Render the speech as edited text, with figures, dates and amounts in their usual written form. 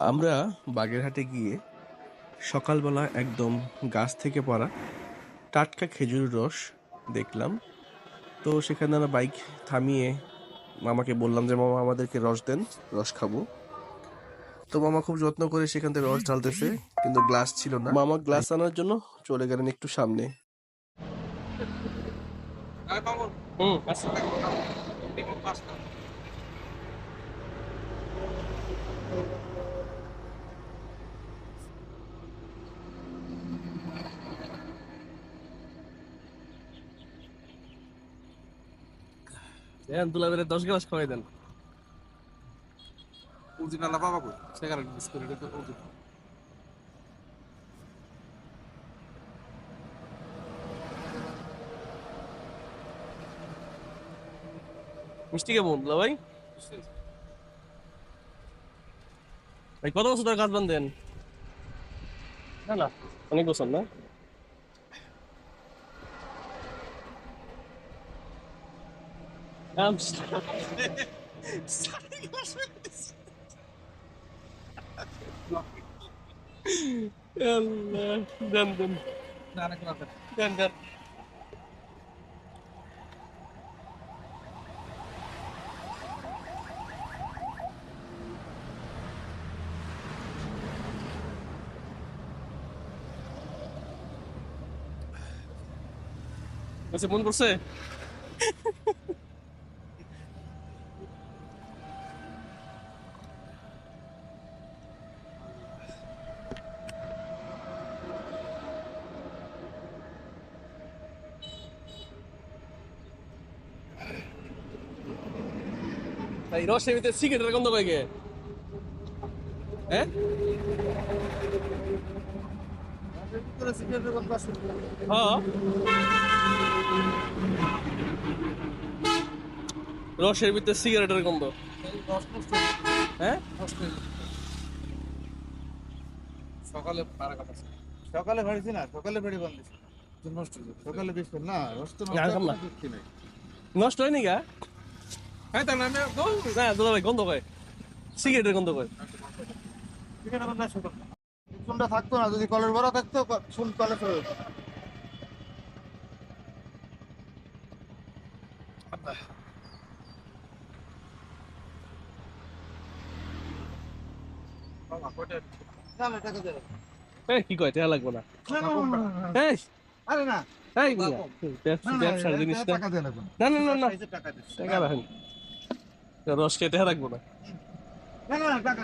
আমরা বাগেরহাটে গিয়ে সকালবেলা একদম গাছ থেকে পড়া টাটকা খেজুরের রস দেখলাম। তো সেখানে আমরা বাইক থামিয়ে মামাকে বললাম যে মামা আমাদেরকে রস দেন, রস খাবো। তো মামা খুব যত্ন করে সেখান থেকে রস ঢালতেছে, কিন্তু গ্লাস ছিল না। মামা গ্লাস আনার জন্য চলে গেলেন একটু সামনে। দুলাবের 10 গ্লাস খাওয়াই দেন। অরিজিনাল বাবা কই সিগারেট বিস্কুট এটা তো অরিজিনাল মিষ্টি কেমন দুলা ভাই? ভাই কত বছর ধরে কাজ বান্ধেন? না না, অনেক বছর না? আল্লাহ, দেন দেন না না কোনো দেন দেন। আচ্ছা, মন করছে? এই রসের ভিতরে সিগারেটের গন্ধ পাই গে? হ্যাঁ করে সিগারেটের গন্ধ আসে হ্যাঁ, রসের ভিতরে সিগারেটের গন্ধ। রস নষ্ট হ্যাঁ, নষ্ট সকালে পারা কথা সকালে ভাড়িছি না সকালে ভাড়ি বান্ধিছি নষ্ট হয়ে যাবে। সকালে বেশ না রস তো না, নষ্ট খাম না। কোনো যুক্তি নাই নষ্ট হয়নি গা? হ্যাঁ তাহলে আমি না দুলা ভাই, গন্ধ কয়, সিগারেটের গন্ধ কয়। সিগারেটের গন্ধ আসে শুনটা থাকতো না যদি কলের বড় থাকতো শুন কলে চলে যেত এই কি কয়, টাকা লাগবো না? এই আরে না এই মিয়া, ব্যবসার জিনিসটা। টাকা দিয়ে লাগবে না না না না, টাকা দিচ্ছি টাকা রাখেন, রস খেয়ে টাকা রাখবো না। না না টাকা